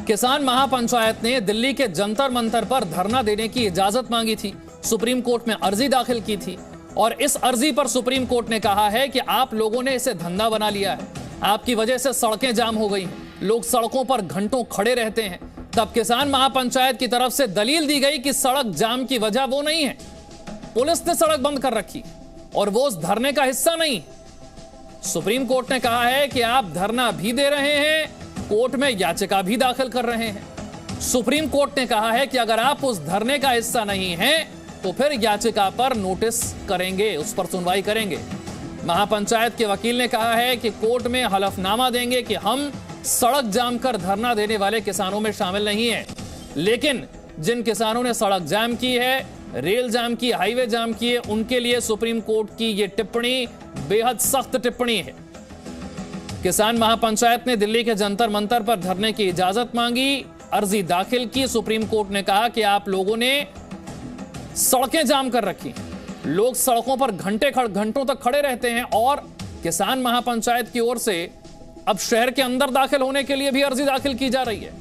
किसान महापंचायत ने दिल्ली के जंतर मंतर पर धरना देने की इजाजत मांगी थी। सुप्रीम कोर्ट में अर्जी दाखिल की थी और इस अर्जी पर सुप्रीम कोर्ट ने कहा है कि आप लोगों ने इसे धंधा बना लिया है। आपकी वजह से सड़कें जाम हो गई हैं, लोग सड़कों पर घंटों खड़े रहते हैं। तब किसान महापंचायत की तरफ से दलील दी गई कि सड़क जाम की वजह वो नहीं है, पुलिस ने सड़क बंद कर रखी और वो उस धरने का हिस्सा नहीं। सुप्रीम कोर्ट ने कहा है कि आप धरना भी दे रहे हैं, कोर्ट में याचिका भी दाखिल कर रहे हैं। सुप्रीम कोर्ट ने कहा है कि अगर आप उस धरने का हिस्सा नहीं हैं तो फिर याचिका पर नोटिस करेंगे, उस पर सुनवाई करेंगे। महापंचायत के वकील ने कहा है कि कोर्ट में हलफनामा देंगे कि हम सड़क जाम कर धरना देने वाले किसानों में शामिल नहीं हैं, लेकिन जिन किसानों ने सड़क जाम की है, रेल जाम की, हाईवे जाम की है, उनके लिए सुप्रीम कोर्ट की यह टिप्पणी बेहद सख्त टिप्पणी है। किसान महापंचायत ने दिल्ली के जंतर मंतर पर धरने की इजाजत मांगी, अर्जी दाखिल की। सुप्रीम कोर्ट ने कहा कि आप लोगों ने सड़कें जाम कर रखी, लोग सड़कों पर घंटों तक खड़े रहते हैं और किसान महापंचायत की ओर से अब शहर के अंदर दाखिल होने के लिए भी अर्जी दाखिल की जा रही है।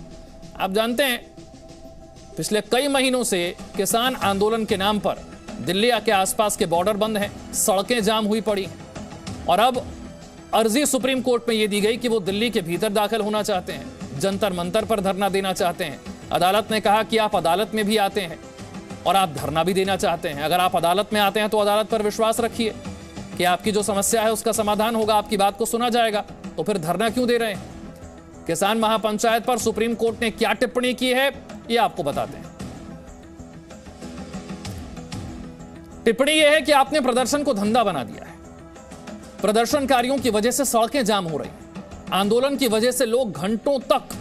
आप जानते हैं पिछले कई महीनों से किसान आंदोलन के नाम पर दिल्ली के आसपास के बॉर्डर बंद हैं, सड़कें जाम हुई पड़ी और अब अर्जी सुप्रीम कोर्ट में यह दी गई कि वो दिल्ली के भीतर दाखिल होना चाहते हैं, जंतर मंतर पर धरना देना चाहते हैं। अदालत ने कहा कि आप अदालत में भी आते हैं और आप धरना भी देना चाहते हैं। अगर आप अदालत में आते हैं तो अदालत पर विश्वास रखिए कि आपकी जो समस्या है उसका समाधान होगा, आपकी बात को सुना जाएगा, तो फिर धरना क्यों दे रहे हैं? किसान महापंचायत पर सुप्रीम कोर्ट ने क्या टिप्पणी की है ये आपको बताते हैं। टिप्पणी यह है कि आपने प्रदर्शन को धंधा बना दिया है। प्रदर्शनकारियों की वजह से सड़कें जाम हो रही हैं, आंदोलन की वजह से लोग घंटों तक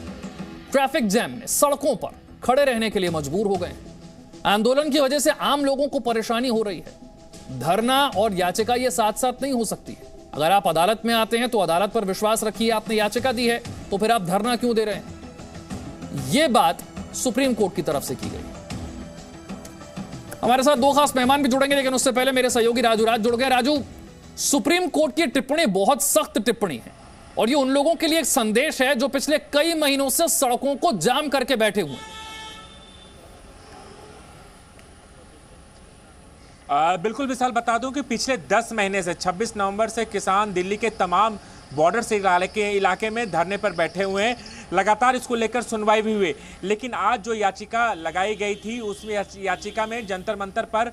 ट्रैफिक जैम में सड़कों पर खड़े रहने के लिए मजबूर हो गए हैं। आंदोलन की वजह से आम लोगों को परेशानी हो रही है। धरना और याचिका ये साथ साथ नहीं हो सकती है। अगर आप अदालत में आते हैं तो अदालत पर विश्वास रखिए, आपने याचिका दी है तो फिर आप धरना क्यों दे रहे हैं? यह बात सुप्रीम कोर्ट की तरफ से की गई। हमारे साथ दो खास मेहमान भी जुड़ेंगे, लेकिन उससे पहले मेरे सहयोगी राज जुड़ गए। राजू, सुप्रीम कोर्ट की टिप्पणी बहुत सख्त टिप्पणी है और ये उन लोगों के लिए एक संदेश है जो पिछले कई महीनों से सड़कों को जाम करके बैठे हुए हैं। बिल्कुल विशाल, बता दूं कि पिछले 10 महीने से 26 नवंबर से किसान दिल्ली के तमाम बॉर्डर से इलाके में धरने पर बैठे हुए हैं। लगातार इसको लेकर सुनवाई भी हुई, लेकिन आज जो याचिका लगाई गई थी उसमें याचिका में जंतर मंतर पर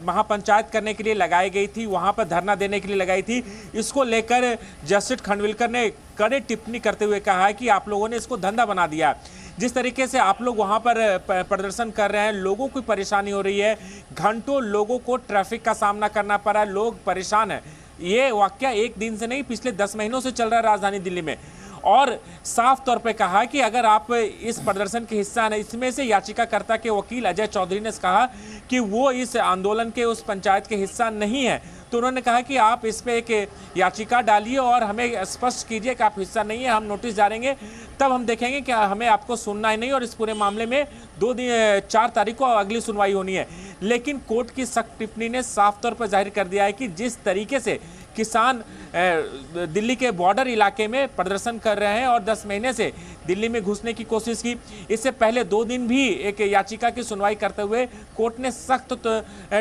महापंचायत करने के लिए लगाई गई थी, वहां पर धरना देने के लिए लगाई थी। इसको लेकर जस्टिस खंडविलकर ने कड़े टिप्पणी करते हुए कहा है कि आप लोगों ने इसको धंधा बना दिया। जिस तरीके से आप लोग वहां पर प्रदर्शन कर रहे हैं, लोगों को परेशानी हो रही है, घंटों लोगों को ट्रैफिक का सामना करना पड़ा, लोग परेशान हैं। ये वाकया एक दिन से नहीं, पिछले 10 महीनों से चल रहा है राजधानी दिल्ली में। और साफ तौर पे कहा कि अगर आप इस प्रदर्शन के हिस्सा हैं, इसमें से याचिकाकर्ता के वकील अजय चौधरी ने कहा कि वो इस आंदोलन के उस पंचायत के हिस्सा नहीं है, तो उन्होंने कहा कि आप इस पे एक याचिका डालिए और हमें स्पष्ट कीजिए कि आप हिस्सा नहीं है, हम नोटिस डालेंगे, तब हम देखेंगे कि हमें आपको सुनना ही नहीं। और इस पूरे मामले में 4 तारीख को अगली सुनवाई होनी है। लेकिन कोर्ट की सख्त टिप्पणी ने साफ तौर पर जाहिर कर दिया है कि जिस तरीके से किसान दिल्ली के बॉर्डर इलाके में प्रदर्शन कर रहे हैं और 10 महीने से दिल्ली में घुसने की कोशिश की, इससे पहले 2 दिन भी एक याचिका की सुनवाई करते हुए कोर्ट ने सख्त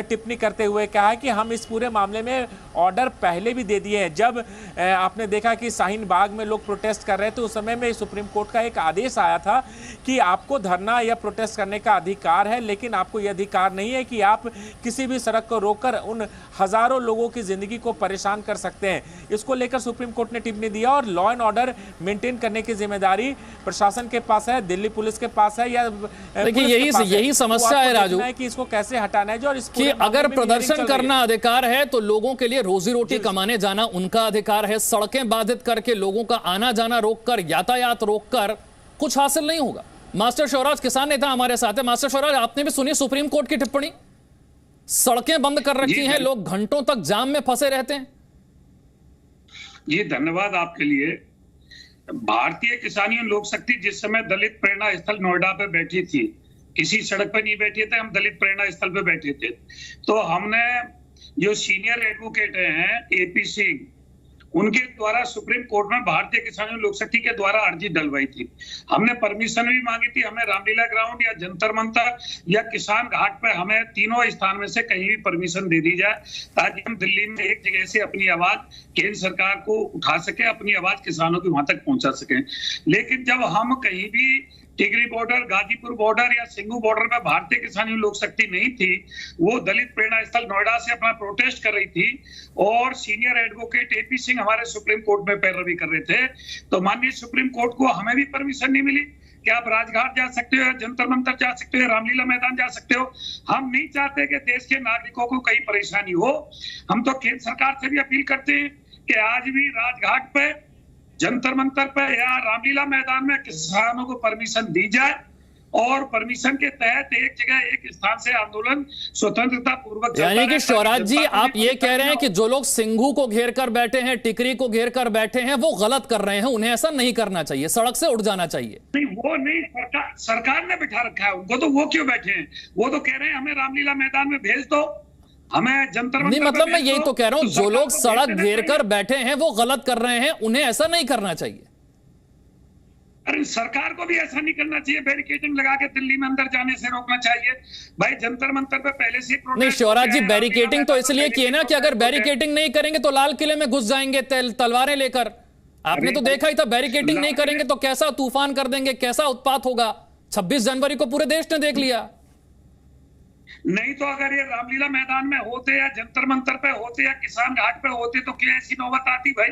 टिप्पणी करते हुए कहा कि हम इस पूरे मामले में ऑर्डर पहले भी दे दिए हैं। जब आपने देखा कि शाहीन बाग में लोग प्रोटेस्ट कर रहे थे, उस समय में सुप्रीम कोर्ट का एक आदेश आया था कि आपको धरना या प्रोटेस्ट करने का अधिकार है, लेकिन आपको यह अधिकार नहीं है कि आप किसी भी सड़क को रोककर उन हजारों लोगों की जिंदगी को परेशान कर सकते हैं। इसको लेकर सुप्रीम कोर्ट ने टिप्पणी दिया और लॉ एंड ऑर्डर मेंटेन करने की जिम्मेदारी प्रशासन के पास है, दिल्ली पुलिस के पास है, या देखिए यही समस्या है राजू कि इसको कैसे हटाना है। जो कि अगर प्रदर्शन करना अधिकार है तो लोगों के लिए रोजी रोटी कमाने जाना उनका अधिकार है। सड़कें बाधित करके लोगों का आना जाना रोककर, यातायात रोककर कुछ हासिल नहीं होगा। मास्टर शिवराज किसान नेता हमारे साथ है। मास्टर शिवराज, आपने भी सुनी सुप्रीम कोर्ट की टिप्पणी? सड़कें बंद कर रखी हैं, लोग घंटों तक जाम में फंसे रहते हैं। जी धन्यवाद आपके लिए। भारतीय किसान यूनियन लोक शक्ति जिस समय दलित प्रेरणा स्थल नोएडा पे बैठी थी, किसी सड़क पे नहीं बैठे थे, हम दलित प्रेरणा स्थल पे बैठे थे, तो हमने जो सीनियर एडवोकेट हैं एपी सिंह, उनके द्वारा सुप्रीम कोर्ट में भारतीय किसान लोक शक्ति के द्वारा अर्जी डलवाई थी। हमने परमिशन भी मांगी थी, हमें रामलीला ग्राउंड या जंतर मंतर या किसान घाट पे हमें तीनों स्थान में से कहीं भी परमिशन दे दी जाए, ताकि हम दिल्ली में एक जगह से अपनी आवाज केंद्र सरकार को उठा सके, अपनी आवाज किसानों की वहां तक पहुंचा सके। लेकिन जब हम कहीं भी टिकरी बॉर्डर, गाजीपुर बॉर्डर या सिंगू बॉर्डर में भारतीय किसान लोक शक्ति नहीं थी, वो दलित प्रेरणा स्थल नोएडा से अपना प्रोटेस्ट कर रही थी और सीनियर एडवोकेट एपी सिंह हमारे सुप्रीम कोर्ट में पैरवी कर रहे थे, तो माननीय सुप्रीम कोर्ट को हमें भी परमिशन नहीं मिली कि आप राजघाट जा सकते हो, जंतर मंतर जा सकते हो, रामलीला मैदान जा सकते हो। हम नहीं चाहते कि देश के नागरिकों को कहीं परेशानी हो। हम तो केंद्र सरकार से भी अपील करते हैं कि आज भी राजघाट पे, जंतर मंतर पे या रामलीला मैदान में किसानों को परमिशन दी जाए और परमिशन के तहत एक जगह एक स्थान से आंदोलन स्वतंत्रता पूर्वक। यानी कि शिवराज जी, आप ये कह रहे हैं कि जो लोग सिंघू को घेर कर बैठे हैं, टिकरी को घेर कर बैठे हैं, वो गलत कर रहे हैं, उन्हें ऐसा नहीं करना चाहिए, सड़क से उठ जाना चाहिए। नहीं, वो नहीं, सरकार ने बिठा रखा है उनको, तो वो क्यों बैठे हैं? वो तो कह रहे हैं हमें रामलीला मैदान में भेज दो, हमें जंतर मंतर। नहीं, मतलब मैं यही तो कह रहा हूं, जो लोग सड़क घेर कर बैठे हैं वो गलत कर रहे हैं, उन्हें ऐसा नहीं करना चाहिए। अरे सरकार को भी ऐसा नहीं करना चाहिए, बैरिकेडिंग लगा के दिल्ली में अंदर जाने से रोकना चाहिए। भाई जंतर मंतर पे पहले से नहीं शिवराज जी, बैरिकेडिंग तो इसलिए की है ना कि अगर बैरिकेडिंग नहीं करेंगे तो लाल किले में घुस जाएंगे तलवारें लेकर। आपने तो देखा ही था, बैरिकेडिंग नहीं करेंगे तो कैसा तूफान कर देंगे, कैसा उत्पात होगा। 26 जनवरी को पूरे देश ने देख लिया। नहीं तो अगर ये रामलीला मैदान में होते या जंतर मंतर पे होते या किसान घाट पे होते तो क्या ऐसी नौबत आती भाई?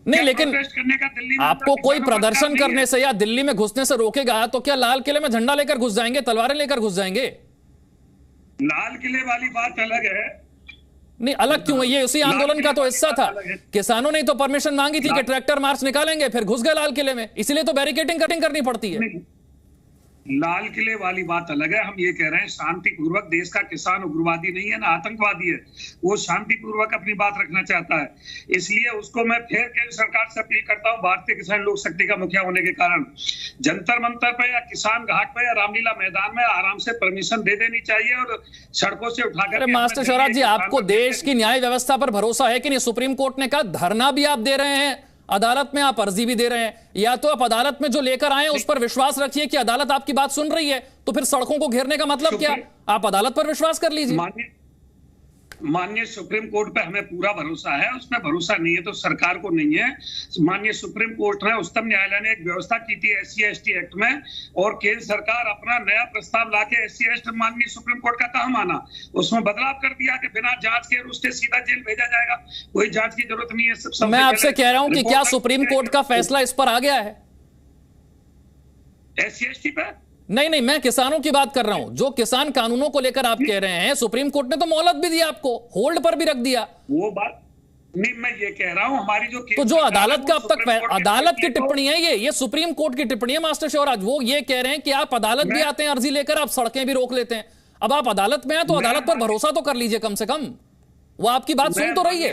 नहीं, लेकिन करने का दिल्ली में आपको कोई प्रदर्शन करने से या दिल्ली में घुसने से रोकेगा तो क्या लाल किले में झंडा लेकर घुस जाएंगे, तलवारें लेकर घुस जाएंगे? लाल किले वाली बात अलग है। नहीं, अलग क्यों है? ये उसी आंदोलन का तो हिस्सा था। किसानों ने तो परमिशन मांगी थी कि ट्रैक्टर मार्च निकालेंगे, फिर घुस गए लाल किले में, इसलिए तो बैरिकेडिंग कटिंग करनी पड़ती है। लाल किले वाली बात अलग है। हम ये कह रहे हैं शांतिपूर्वक, देश का किसान उग्रवादी नहीं है ना आतंकवादी है, वो शांतिपूर्वक अपनी बात रखना चाहता है। इसलिए उसको मैं फिर केंद्र सरकार से अपील करता हूं, भारतीय किसान लोक शक्ति का मुखिया होने के कारण जंतर मंतर पे या किसान घाट पे या रामलीला मैदान में आराम से परमिशन दे देनी चाहिए और सड़कों से उठाकर। मास्टर शिवराज जी, आपको देश की न्याय व्यवस्था पर भरोसा है कि नहीं? सुप्रीम कोर्ट ने कहा धरना भी आप दे रहे हैं, अदालत में आप अर्जी भी दे रहे हैं, या तो आप अदालत में जो लेकर आए उस पर विश्वास रखिए कि अदालत आपकी बात सुन रही है, तो फिर सड़कों को घेरने का मतलब क्या? आप अदालत पर विश्वास कर लीजिए। माननीय सुप्रीम कोर्ट पे हमें पूरा भरोसा है, उसमें भरोसा नहीं है तो सरकार को नहीं है। माननीय सुप्रीम कोर्ट ने, उच्चतम न्यायालय ने एक व्यवस्था की थी SC/ST एक्ट में, और केंद्र सरकार अपना नया प्रस्ताव लाके SC/ST माननीय सुप्रीम कोर्ट का कहा माना, उसमें बदलाव कर दिया कि बिना जांच के उससे सीधा जेल भेजा जाएगा, कोई जांच की जरूरत नहीं है। मैं आपसे कह रहा हूं कि क्या सुप्रीम कोर्ट का फैसला इस पर आ गया है, SC/ST पे? नहीं, मैं किसानों की बात कर रहा हूं। जो किसान कानूनों को लेकर आप कह रहे हैं, सुप्रीम कोर्ट ने तो मोहलत भी दिया, आपको होल्ड पर भी रख दिया। वो बात नहीं, मैं ये कह रहा हूं हमारी जो अदालत का अब तक अदालत की टिप्पणी है, ये सुप्रीम कोर्ट की टिप्पणी है मास्टर शिवराज। वो ये कह रहे हैं कि आप अदालत भी आते हैं अर्जी लेकर, आप सड़कें भी रोक लेते हैं। अब आप अदालत में हैं तो अदालत पर भरोसा तो कर लीजिए, कम से कम वो आपकी बात सुन तो रही है।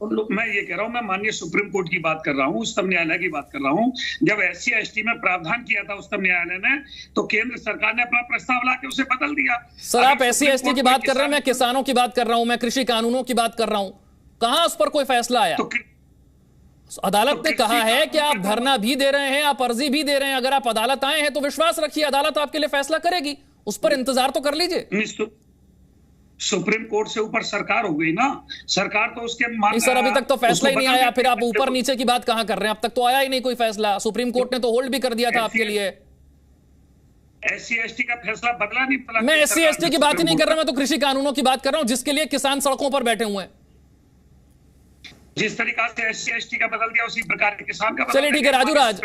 मैं ये कह रहा हूं, मैं माननीय सुप्रीम कोर्ट की बात कर रहा हूं, उच्चतम न्यायालय की बात कर रहा हूं। जब SC/ST में प्रावधान किया था उच्चतम न्यायालय ने, तो केंद्र सरकार ने अपना प्रस्ताव लाके उसे बदल दिया। सर, आप SC/ST की बात कर रहे हैं, मैं किसानों की बात कर रहा हूं, मैं कृषि कानूनों की बात कर रहा हूं। कहां उस पर कोई फैसला आया? अदालत ने कहा है कि आप धरना भी दे रहे हैं, आप अर्जी भी दे रहे हैं। अगर आप अदालत आए हैं तो विश्वास रखिए, अदालत आपके लिए फैसला करेगी, उस पर इंतजार तो कर लीजिए। सुप्रीम कोर्ट से ऊपर सरकार हो गई ना, सरकार तो उसके नहीं सर, अभी तक तो फैसला ही नहीं आया, फिर आप ऊपर नीचे की बात कहां कर रहे हैं? अब तक तो आया ही नहीं कोई फैसला। सुप्रीम कोर्ट ने तो होल्ड भी कर दिया था आपके लिए। SC/ST का फैसला बदला नहीं पड़ा। मैं SC/ST की बात ही नहीं कर रहा, मैं तो कृषि कानूनों की बात कर रहा हूं, जिसके लिए किसान सड़कों पर बैठे हुए हैं। जिस तरीका से SC/ST का बदल दिया उसी प्रकार के किसान का। चलिए ठीक है राजू राज,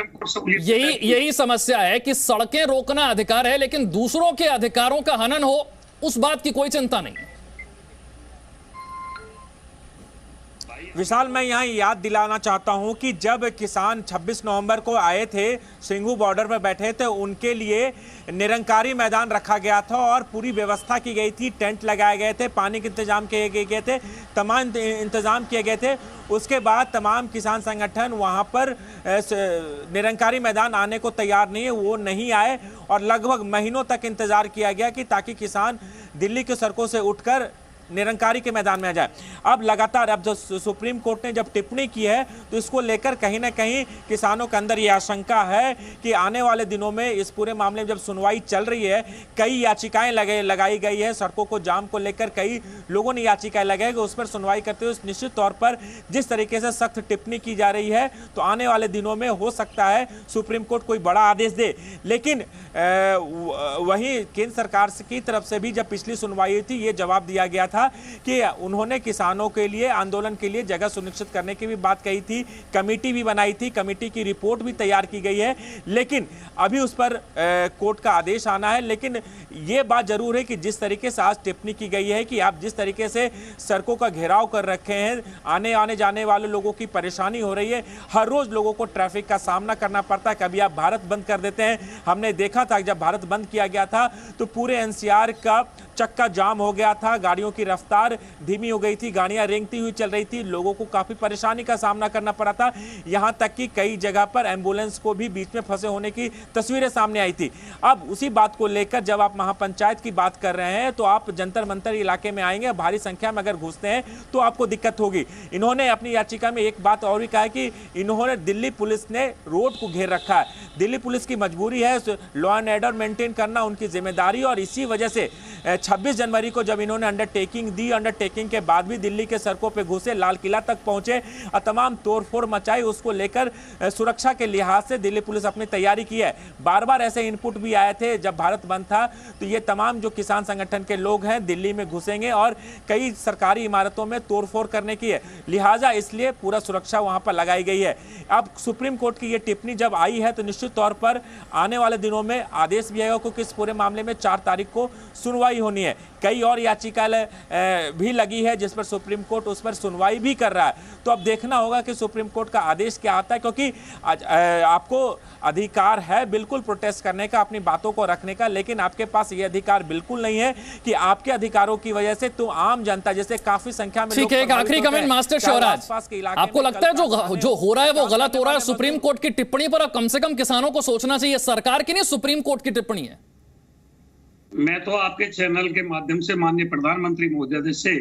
यही समस्या है कि सड़कें रोकना अधिकार है, लेकिन दूसरों के अधिकारों का हनन हो उस बात की कोई चिंता नहीं। विशाल, मैं यहाँ याद दिलाना चाहता हूँ कि जब किसान 26 नवंबर को आए थे, सिंघू बॉर्डर पर बैठे थे, उनके लिए निरंकारी मैदान रखा गया था और पूरी व्यवस्था की गई थी, टेंट लगाए गए थे, पानी के इंतजाम किए गए थे, तमाम इंतजाम किए गए थे। उसके बाद तमाम किसान संगठन वहाँ पर निरंकारी मैदान आने को तैयार नहीं है, वो नहीं आए और लगभग महीनों तक इंतजार किया गया कि ताकि किसान दिल्ली की सड़कों से उठकर निरंकारी के मैदान में आ जाए। अब लगातार अब जो सुप्रीम कोर्ट ने जब टिप्पणी की है तो इसको लेकर कहीं ना कहीं किसानों के अंदर यह आशंका है कि आने वाले दिनों में इस पूरे मामले में जब सुनवाई चल रही है, कई याचिकाएं लगाई गई है, सड़कों को जाम को लेकर कई लोगों ने याचिकाएं लगाई, उस पर सुनवाई करते हुए निश्चित तौर पर जिस तरीके से सख्त टिप्पणी की जा रही है तो आने वाले दिनों में हो सकता है सुप्रीम कोर्ट कोई बड़ा आदेश दे। लेकिन वहीं केंद्र सरकार की तरफ से भी जब पिछली सुनवाई हुई थी, ये जवाब दिया गया था कि उन्होंने किसानों के लिए आंदोलन के लिए जगह सुनिश्चित करने की भी बात कही थी, कमेटी भी बनाई थी, कमेटी की रिपोर्ट भी तैयार की गई है, लेकिन अभी उस पर कोर्ट का आदेश आना है। लेकिन यह बात जरूर है कि जिस तरीके से आज टिप्पणी की गई है कि आप जिस तरीके से सड़कों का घेराव कर रखे हैं, आने जाने वाले लोगों की परेशानी हो रही है, हर रोज लोगों को ट्रैफिक का सामना करना पड़ता है। कभी आप भारत बंद कर देते हैं, हमने देखा था जब भारत बंद किया गया था तो पूरे एनसीआर का चक्का जाम हो गया था, गाड़ियों की रफ्तार धीमी हो गई थी, गाड़ियां रेंगती हुई चल रही थी, लोगों को काफी परेशानी का सामना करना पड़ा था, यहां तक कि कई जगह पर एम्बुलेंस को भी बीच में फंसे होने की तस्वीरें सामने आई थी। अब उसी बात को लेकर जब आप महापंचायत की बात कर रहे हैं तो आप जंतर मंतर इलाके में आएंगे, भारी संख्या में अगर घुसते हैं तो आपको दिक्कत होगी। इन्होंने अपनी याचिका में एक बात और भी कहा है कि इन्होंने दिल्ली पुलिस ने रोड को घेर रखा है, दिल्ली पुलिस की मजबूरी है लॉ एंड ऑर्डर मेंटेन करना, उनकी जिम्मेदारी, और इसी वजह से 26 जनवरी को जब इन्होंने अंडरटेकिंग दी, अंडरटेकिंग के बाद भी दिल्ली के सड़कों पे घुसे, लाल किला तक पहुंचे और तमाम तोड़फोड़ मचाई, उसको लेकर सुरक्षा के लिहाज से दिल्ली पुलिस अपनी तैयारी की है। बार बार ऐसे इनपुट भी आए थे जब भारत बंद था, तो ये तमाम जो किसान संगठन के लोग हैं दिल्ली में घुसेंगे और कई सरकारी इमारतों में तोड़फोड़ करने की है, लिहाजा इसलिए पूरा सुरक्षा वहां पर लगाई गई है। अब सुप्रीम कोर्ट की ये टिप्पणी जब आई है तो निश्चित तौर पर आने वाले दिनों में आदेश भी आएगा, क्योंकि इस पूरे मामले में 4 तारीख को सुनवाई होनी है। कई और याचिकाएं भी लगी है जिस पर सुप्रीम कोर्ट उस पर सुनवाई भी कर रहा है, तो अब देखना होगा कि सुप्रीम कोर्ट का आदेश क्या आता है, क्योंकि आपको अधिकार है बिल्कुल प्रोटेस्ट करने का, अपनी बातों को रखने का, लेकिन आपके पास ये अधिकार बिल्कुल नहीं है कि आपके अधिकारों की वजह से तो आम जनता जैसे काफी संख्या में। ठीक है, एक आखिरी कमेंट मास्टर शिवराज, आपको लगता है जो हो रहा है वो गलत हो रहा है? सुप्रीम कोर्ट की टिप्पणी पर अब कम से कम किसानों को सोचना चाहिए, सरकार की नहीं सुप्रीम कोर्ट की टिप्पणी है। मैं तो आपके चैनल के माध्यम से माननीय प्रधानमंत्री महोदय से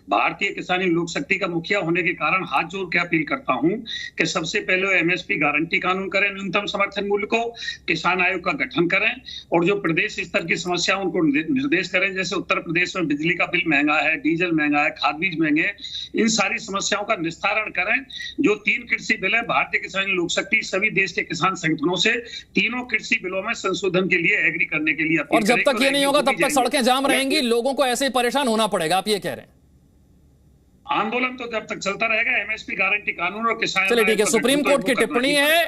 भारतीय किसान लोक शक्ति का मुखिया होने के कारण हाथ जोड़ के अपील करता हूं कि सबसे पहले एमएसपी गारंटी कानून करें, न्यूनतम समर्थन मूल्य को, किसान आयोग का गठन करें और जो प्रदेश स्तर की समस्या उनको निर्देश करें। जैसे उत्तर प्रदेश में बिजली का बिल महंगा है, डीजल महंगा है, खाद बीज महंगे हैं, इन सारी समस्याओं का निस्तारण करें। जो 3 कृषि बिल है, भारतीय किसान लोक शक्ति सभी देश के किसान संगठनों से तीनों कृषि बिलों में संशोधन के लिए एग्री करने के लिए अपील और जब तक ये नहीं होगा तब तक सड़कें जाम रहेंगी, लोगों को ऐसे ही परेशान होना पड़ेगा, आप ये कह रहे हैं? आंदोलन तो जब तक चलता रहेगा, एमएसपी गारंटी कानून और किसान। चलिए ठीक है, सुप्रीम कोर्ट की टिप्पणी है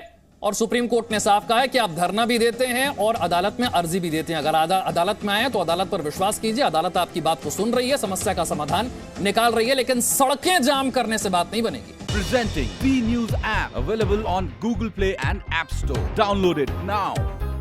और सुप्रीम कोर्ट ने साफ कहा है कि आप धरना भी देते हैं और अदालत में अर्जी भी देते हैं। अगर अदालत में आए तो अदालत पर विश्वास कीजिए, अदालत आपकी बात को सुन रही है, समस्या का समाधान निकाल रही है, लेकिन सड़कें जाम करने से बात नहीं बनेगी। Presenting B News app available on Google Play and App Store. Download it now.